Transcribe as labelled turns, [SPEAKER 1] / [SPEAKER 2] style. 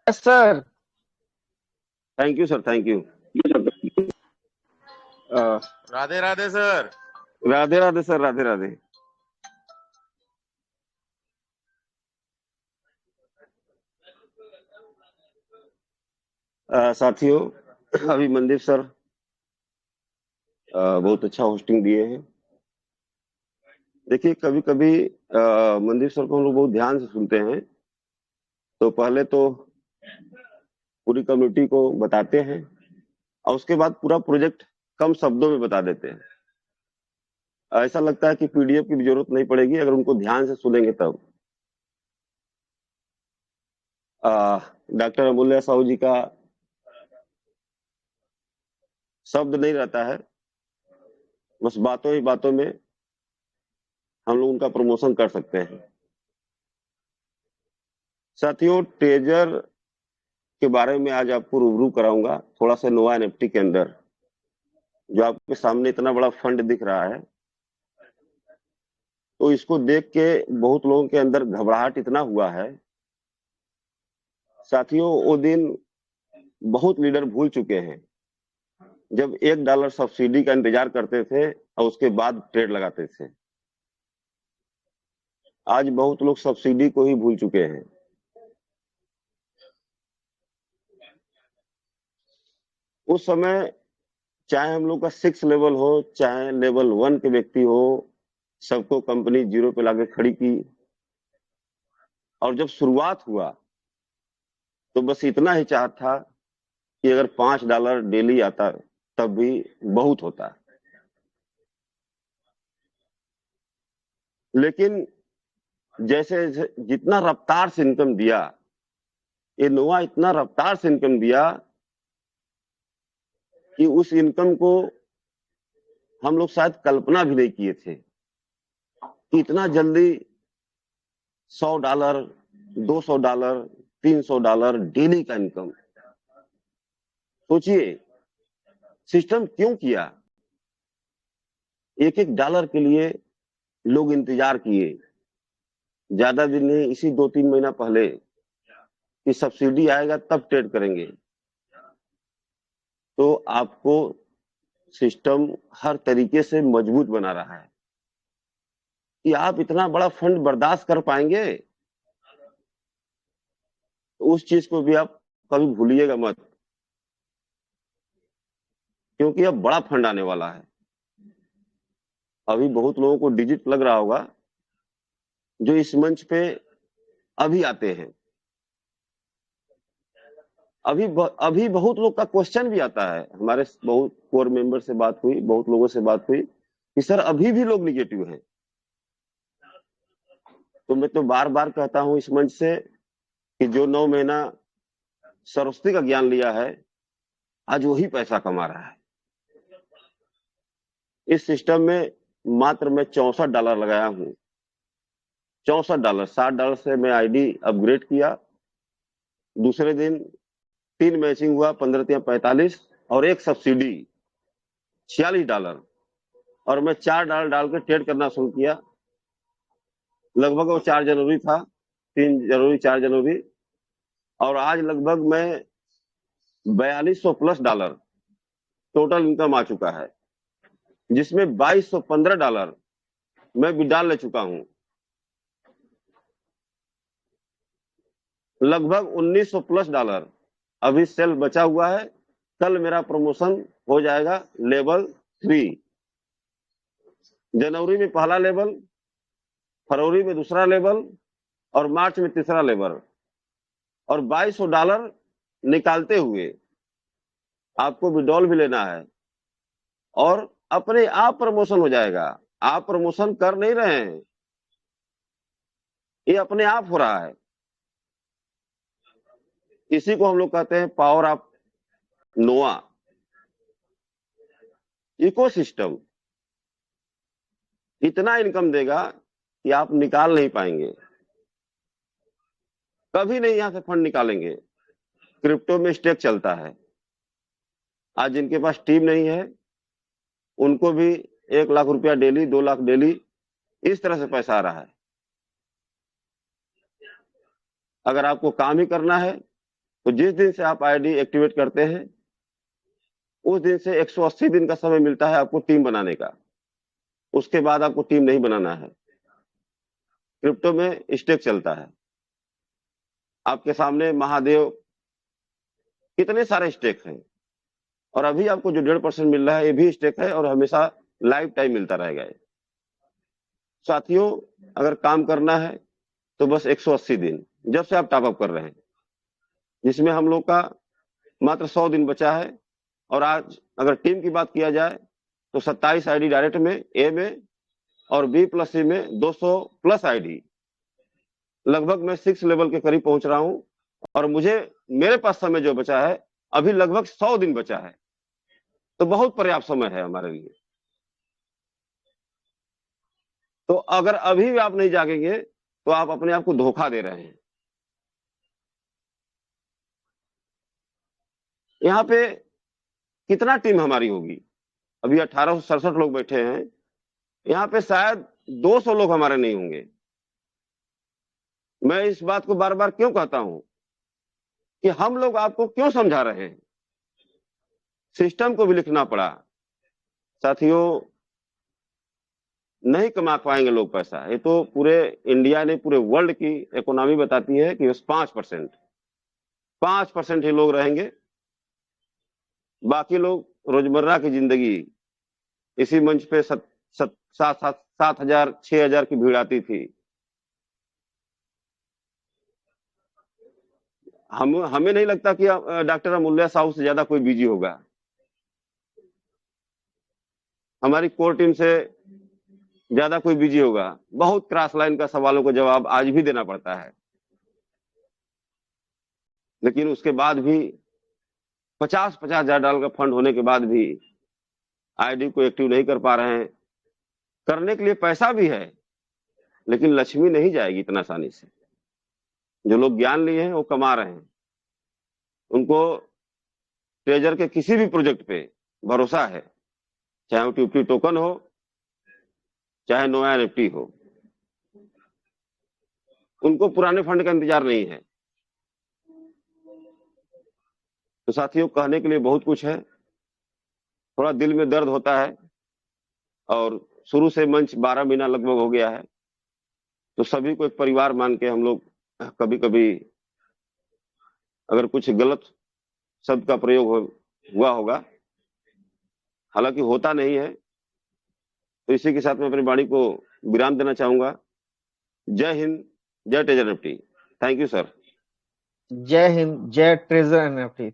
[SPEAKER 1] Yes sir.
[SPEAKER 2] Thank you sir, thank you.
[SPEAKER 3] Radhe Radhe sir.
[SPEAKER 2] Radhe Radhe sir, Radhe Radhe. साथियों, अभी Mandeep sir बहुत अच्छा होस्टिंग दिए हैं। देखिए, कभी कभी मनदीप सर को हम लोग बहुत ध्यान से सुनते हैं। तो पहले तो पूरी कम्युनिटी को बताते हैं और उसके बाद पूरा प्रोजेक्ट कम शब्दों में बता देते हैं। ऐसा लगता है कि पीडीएफ की भी जरूरत नहीं पड़ेगी अगर उनको ध्यान से सुनेंगे तब। डॉक्टर अमूल्य साहू जी का शब्द नहीं रहता है, बस बातों ही बातों में हम लोग उनका प्रमोशन कर सकते हैं। साथियों, ट्रेजर के बारे में आज आपको रूबरू कराऊंगा थोड़ा सा। नोवा एनएफटी के अंदर जो आपके सामने इतना बड़ा फंड दिख रहा है, तो इसको देख के बहुत लोगों के अंदर घबराहट इतना हुआ है। साथियों, वो दिन बहुत लीडर भूल चुके हैं जब $1 सब्सिडी का इंतजार करते थे और उसके बाद ट्रेड लगाते थे। आज बहुत लोग सब्सिडी को ही भूल चुके हैं। उस समय चाहे हम लोग का 6 लेवल हो, चाहे लेवल 1 के व्यक्ति हो, सबको कंपनी जीरो पे लाके खड़ी की। और जब शुरुआत हुआ तो बस इतना ही चाहत था कि अगर $5 डेली आता तब भी बहुत होता। लेकिन जैसे जितना रफ्तार से इनकम दिया, ये नोवा इतना रफ्तार से इनकम दिया कि उस इनकम को हम लोग शायद कल्पना भी नहीं किए थे कि इतना जल्दी $100, $200, $300 डेली का इनकम। सोचिए, सिस्टम क्यों किया? एक एक डॉलर के लिए लोग इंतजार किए। ज्यादा दिन नहीं, इसी 2-3 महीना पहले कि सब्सिडी आएगा तब ट्रेड करेंगे। तो आपको सिस्टम हर तरीके से मजबूत बना रहा है कि आप इतना बड़ा फंड बर्दाश्त कर पाएंगे। तो उस चीज को भी आप कभी भूलिएगा मत, क्योंकि अब बड़ा फंड आने वाला है। अभी बहुत लोगों को डिजिट लग रहा होगा जो इस मंच पे अभी आते हैं। अभी बहुत लोग का क्वेश्चन भी आता है। हमारे बहुत कोर मेंबर से बात हुई, बहुत लोगों से बात हुई कि सर अभी भी लोग निगेटिव हैं। तो मैं तो बार बार कहता हूं इस मंच से कि जो 9 महीना सरस्वती का ज्ञान लिया है, आज वही पैसा कमा रहा है। इस सिस्टम में मात्र मैं $64 लगाया हूं। $64, $60 से मैं आईडी अपग्रेड किया। दूसरे दिन 3 मैचिंग हुआ, 15-45 और एक सब्सिडी $46। और मैं $4 डाल के ट्रेड करना शुरू किया। लगभग वो 4 जनवरी था, 3 जनवरी, 4 जनवरी। और आज लगभग मैं $4200+ टोटल इनकम आ चुका है, जिसमें $2215 मैं विड्रॉल ले चुका हूं। लगभग $1900+ अभी सेल बचा हुआ है। कल मेरा प्रमोशन हो जाएगा लेवल 3। जनवरी में पहला लेवल, फरवरी में दूसरा लेवल और मार्च में तीसरा लेवल। और $2200 निकालते हुए आपको विड्रॉल भी लेना है और अपने आप प्रमोशन हो जाएगा। आप प्रमोशन कर नहीं रहे हैं, ये अपने आप हो रहा है। इसी को हम लोग कहते हैं पावर ऑफ नोवा इकोसिस्टम। इतना इनकम देगा कि आप निकाल नहीं पाएंगे, कभी नहीं यहां से फंड निकालेंगे। क्रिप्टो में स्टेक चलता है। आज जिनके पास टीम नहीं है उनको भी 1 लाख रुपया डेली, 2 लाख डेली, इस तरह से पैसा आ रहा है। अगर आपको काम ही करना है तो जिस दिन से आप आईडी एक्टिवेट करते हैं उस दिन से 180 दिन का समय मिलता है आपको टीम बनाने का। उसके बाद आपको टीम नहीं बनाना है। क्रिप्टो में स्टेक चलता है। आपके सामने महादेव कितने सारे स्टेक हैं और अभी आपको जो 1.5% मिल रहा है ये भी स्टेक है और हमेशा लाइफ टाइम मिलता रहेगा। साथियों, अगर काम करना है तो बस 180 दिन जब से आप टॉपअप कर रहे हैं, जिसमें हम लोग का मात्र 100 दिन बचा है। और आज अगर टीम की बात किया जाए तो 27 आईडी डायरेक्ट में, ए में और बी प्लस सी में 200 प्लस आईडी, लगभग मैं 6 लेवल के करीब पहुंच रहा हूं। और मुझे मेरे पास समय जो बचा है अभी लगभग 100 दिन बचा है, तो बहुत पर्याप्त समय है हमारे लिए। तो अगर अभी भी आप नहीं जागेंगे तो आप अपने आप को धोखा दे रहे हैं। यहाँ पे कितना टीम हमारी होगी? अभी 1867 लोग बैठे हैं, यहाँ पे शायद 200 लोग हमारे नहीं होंगे। मैं इस बात को बार बार क्यों कहता हूं कि हम लोग आपको क्यों समझा रहे हैं, सिस्टम को भी लिखना पड़ा। साथियों, नहीं कमा पाएंगे लोग पैसा। ये तो पूरे इंडिया ने, पूरे वर्ल्ड की इकोनॉमी बताती है कि बस 5% ही लोग रहेंगे। बाकी लोग रोजमर्रा की जिंदगी, इसी मंच पे 7,000 6,000 की भीड़ आती थी। हमें नहीं लगता कि डॉक्टर अमूल्य साहू से ज्यादा कोई बिजी होगा। हमारी कोर टीम से ज्यादा कोई बिजी होगा। बहुत क्रॉस लाइन का सवालों का जवाब आज भी देना पड़ता है, लेकिन उसके बाद भी 50-50 हजार डॉलर का फंड होने के बाद भी आईडी को एक्टिव नहीं कर पा रहे हैं। करने के लिए पैसा भी है, लेकिन लक्ष्मी नहीं जाएगी इतना आसानी से। जो लोग ज्ञान लिए हैं वो कमा रहे हैं, उनको ट्रेजर के किसी भी प्रोजेक्ट पे भरोसा है, चाहे वो टीपी टोकन हो, चाहे नो एनएफटी हो। उनको पुराने फंड का इंतजार नहीं है। तो साथियों, कहने के लिए बहुत कुछ है, थोड़ा दिल में दर्द होता है। और शुरू से मंच 12 महीना लगभग हो गया है, तो सभी को एक परिवार मान के हम लोग कभी कभी अगर कुछ गलत शब्द का प्रयोग हुआ होगा, हालांकि होता नहीं है, तो इसी के साथ मैं अपनी वाणी को विराम देना चाहूंगा। जय हिंद, जय treasure NFT. Thank you sir.
[SPEAKER 1] जय हिंद, जय ट्रेजर एनएफटी।